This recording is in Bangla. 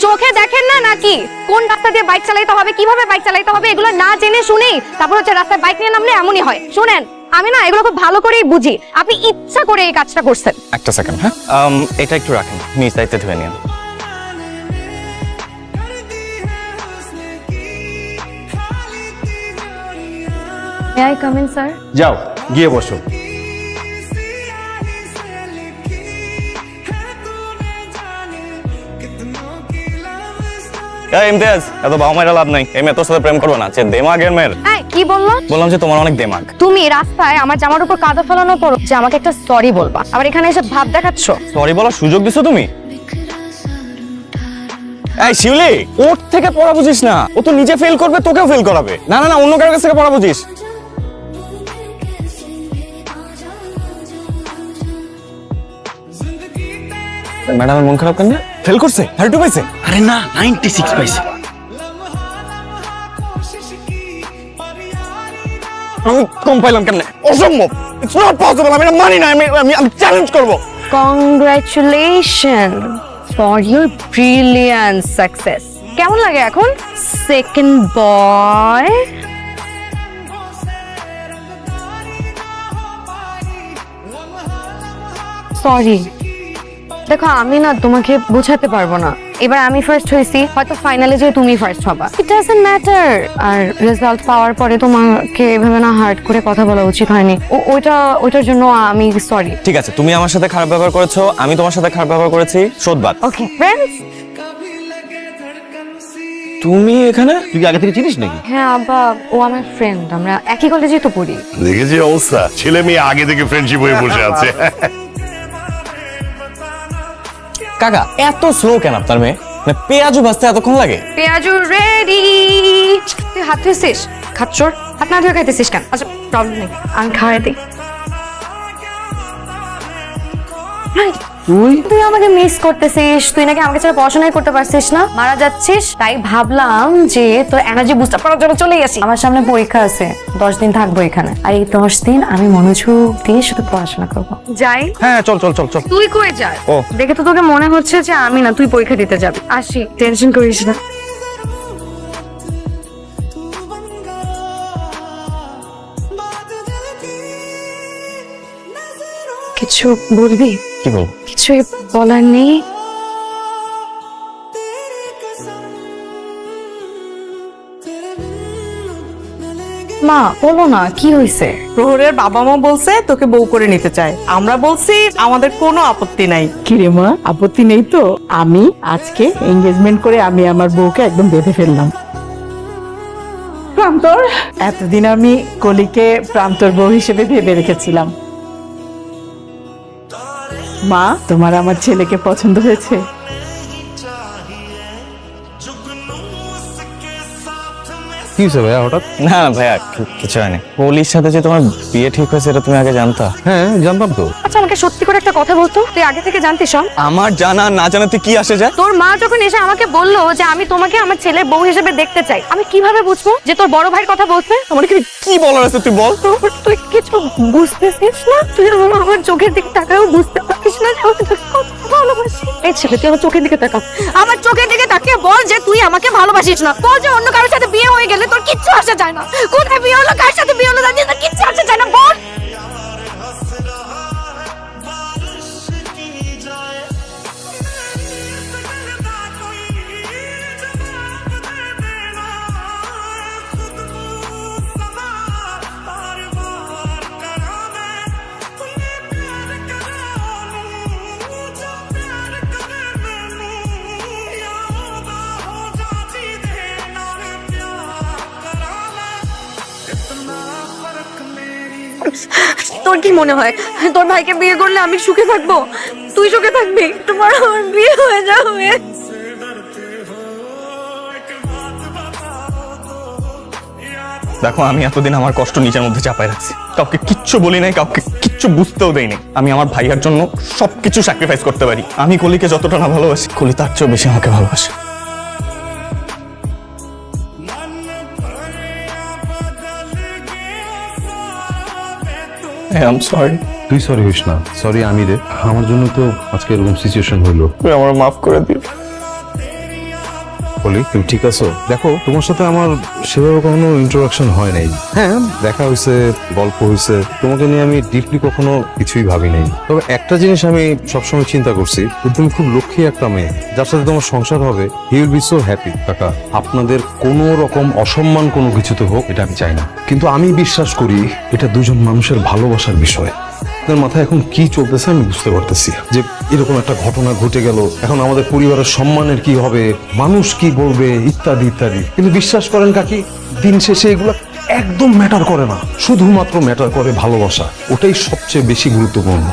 চোখে দেখেন না নাকি কোন রাস্তা দিয়ে বাইক চালাতে হবে, কিভাবে বাইক চালাতে হবে, এগুলো না জেনে শুনেই তারপর হচ্ছে রাস্তায় বাইক নিয়ে নামলে এমনই হয়। শুনেন, আমি না এগুলো খুব ভালো করেই বুঝি, আপনি ইচ্ছা করে এই কাজটা করছেন। একটা সেকেন্ড, হ্যাঁ এটা একটু রাখেন, নিজ দায়িত্বে ধুয়ে নিন। May I come in sir? যাও গিয়ে বসো। ইমতিয়াজ, এত বাবা মায়ের লাভ নাই, এই মেয়ে তোর সাথে প্রেম করবে না, যে দেমাগের মেয়ের। হ্যাঁ, কি বললো? বললাম যে তোমার অনেক দেমাগ। তুমি রাস্তায় আমার জামার উপর কাদা ফেলানোর পর যে আমাকে একটা সরি বলবা, আবার এখানে এসে ভাব দেখাচ্ছ। সরি বলার সুযোগ দিছো তুমি? এই শিউলি, ওর থেকে পড়া বুঝিস না, ও তো নিজে ফেল করবে, তোকেও ফেল করাবে। না না না, অন্য কারোর কাছ থেকে পড়া বুঝিস। ম্যাডামের মন খারাপ কেন? ফেল করছে, 32 পাইছে। আরে না, 96 পাইছে। আমি কম পাইলাম কেন? অসম্ভব, ইটস নট পসিবল। আমি না মানি না, আমি চ্যালেঞ্জ করব। Congratulation for your brilliant success. কেমন লাগে এখন সেকেন্ড বয়? সরি, দেখো আমি না তোমাকে বোঝাতে পারবো না। এবার আমি ফার্স্ট হয়েছি, হয়তো ফাইনালে যে তুমি ফার্স্ট হবা, ইট ডাজন্ট ম্যাটার। আর রেজাল্ট পাওয়ার পরে তোমাকে এভাবে না হার্ড করে কথা বলা উচিত হয়নি। ওইটার জন্য আমি সরি। ঠিক আছে, তুমি আমার সাথে খারাপ ব্যবহার করেছো, আমি তোমার সাথে খারাপ ব্যবহার করেছি, শোধবাদ। Okay friends. তুমি এখানে? তুই কি আগে থেকে চিনিস নাকি? হ্যাঁ আব্বা, ও আমার ফ্রেন্ড, আমরা একই কলেজেই তো পড়ি। দেখেছি অবস্থা, ছেলে মেয়ে আগে থেকে ফ্রেন্ডশিপ হয়ে বসে আছে। কাকা, এত স্লো কেন আপনার মেয়ে? মানে পেঁয়াজু ভাজতে এতক্ষণ লাগে? পেঁয়াজু রেডি। তুই হাত ধুয়েছিস? খাচ্চর, হাত না ধুয়ে খাইতেছিস কেন? আচ্ছা প্রবলেম নেই, আমি খাওয়াই দিই। তুই আমাকে মিস করতেছিস, তুই নাকি আমাকে ছাড়া পড়াশোনাই করতে পারছিস না, মারা যাচ্ছিস। তাই ভাবলাম যে তোর এনার্জি বুস্টার করার জন্য চলে গেছি। আমার সামনে পরীক্ষা আছে, 10 দিন থাকবো এখানে, আর এই 10 দিন আমি মনোযোগ দিয়ে শুধু পড়াশোনা করবো। যাই? হ্যাঁ চল চল চল চল। তুই কই যাস? ও দেখে তো তোকে মনে হচ্ছে যে আমি না, তুই পরীক্ষা দিতে যাবি। আসি, টেনশন করিস না। কিছু বলবি? কি বলবো? কিছুই বলার নেই। মা বলো না, কি হয়েছে? প্রহরের বাবা মা বলছে তোকে বউ করে নিতে চায়, আমরা বলছি আমাদের কোনো আপত্তি নাই। কিরে মা, আপত্তি নেই তো? আমি আজকে এঙ্গেজমেন্ট করে আমি আমার বউকে একদম বেঁধে ফেললাম। প্রান্তর, এতদিন আমি কলিকে প্রান্তর বউ হিসেবে ভেবে রেখেছিলাম। মা, তোমার আমার ছেলেকে পছন্দ হয়েছে? কি হয়েছে ভাইয়া হঠাৎ? না না ভাইয়া, কিছু হয়নি। পলির সাথে যে তোমার বিয়ে ঠিক হয়েছে, এটা তুমি আগে জানতা? হ্যাঁ জানতাম তো। আচ্ছা আমাকে সত্যি করে একটা কথা বলতো, তুই আগে থেকে জানতিস সব? আমার জানা না জানাতে কি আসে যায়? তোর মা যখন এসে আমাকে বললো যে আমি তোমাকে আমার ছেলের বউ হিসেবে দেখতে চাই, আমি কিভাবে বুঝবো যে তোর বড় ভাইয়ের কথা বলছে? আমার কি বলার আছে তুই বল। তুই কিছু বুঝতেছিস না? তুই আমার চোখের দিকে তাকাও, বুঝতে পারছিস না যে আমি তোকে কত ভালোবাসি? এই ছেলে, তুই আমার চোখের দিকে তাকা, আমার চোখের দিকে তাকিয়ে বল যে তুই আমাকে ভালোবাসিস না। বল যে অন্য কারোর সাথে বিয়ে হয়ে গেলে তোর কিচ্ছু আসে যায় না। কোথায় বিয়ে হলো, কার সাথে বিয়ে হলো, জানিস না, কিচ্ছু আসে যায় না। বল। তোর কি মনে হয় তোর ভাইকে বিয়ে করলে আমি সুখে থাকবো? তুই সুখে থাকবি? তোমার আমার বিয়ে হয়ে যাবে। দেখো, আমি এতদিন আমার কষ্ট নিজের মধ্যে চাপায় রাখছি, কাউকে কিচ্ছু বলি নাই, কাউকে কিচ্ছু বুঝতেও দেইনি। আমি আমার ভাইয়ার জন্য সবকিছু স্যাক্রিফাইস করতে পারি। আমি কলিকে যতটা না ভালোবাসি, কলি তার চেয়েও বেশি আমাকে ভালোবাসে। I'm sorry. তুই সরি হইস না, সরি আমি রে। আমার জন্য তো আজকে এরকম সিচুয়েশন হইলো। তুই আমার মাফ করে দিও। কলি তুমি ঠিক আছো? দেখো তোমার সাথে আমার সেভাবে কখনো ইন্টারাকশন হয় নাই। হ্যাঁ, দেখা হয়েছে, গল্প হয়েছে, তোমাকে নিয়ে আমি ডিপলি কখনো কিছুই ভাবি নাই। তবে একটা জিনিস আমি সবসময় চিন্তা করছি যে তুমি খুব লক্ষ্মী একটা মেয়ে, যার সাথে তোমার সংসার হবে। He will be so happy. কাকা, আপনাদের কোনো রকম অসম্মান কোনো কিছুতে হোক, এটা আমি চাই না। কিন্তু আমি বিশ্বাস করি এটা দুজন মানুষের ভালোবাসার বিষয়। আপনার মাথায় এখন কি চলতেছে আমি বুঝতে পারতেছি, যে এরকম একটা ঘটনা ঘটে গেল, এখন আমাদের পরিবারের সম্মানের কি হবে, মানুষ কি বলবে, ইত্যাদি ইত্যাদি। কিন্তু বিশ্বাস করেন কাকি, দিন শেষে এগুলো একদম ম্যাটার করে না, শুধুমাত্র ম্যাটার করে ভালোবাসা। ওটাই সবচেয়ে বেশি গুরুত্বপূর্ণ।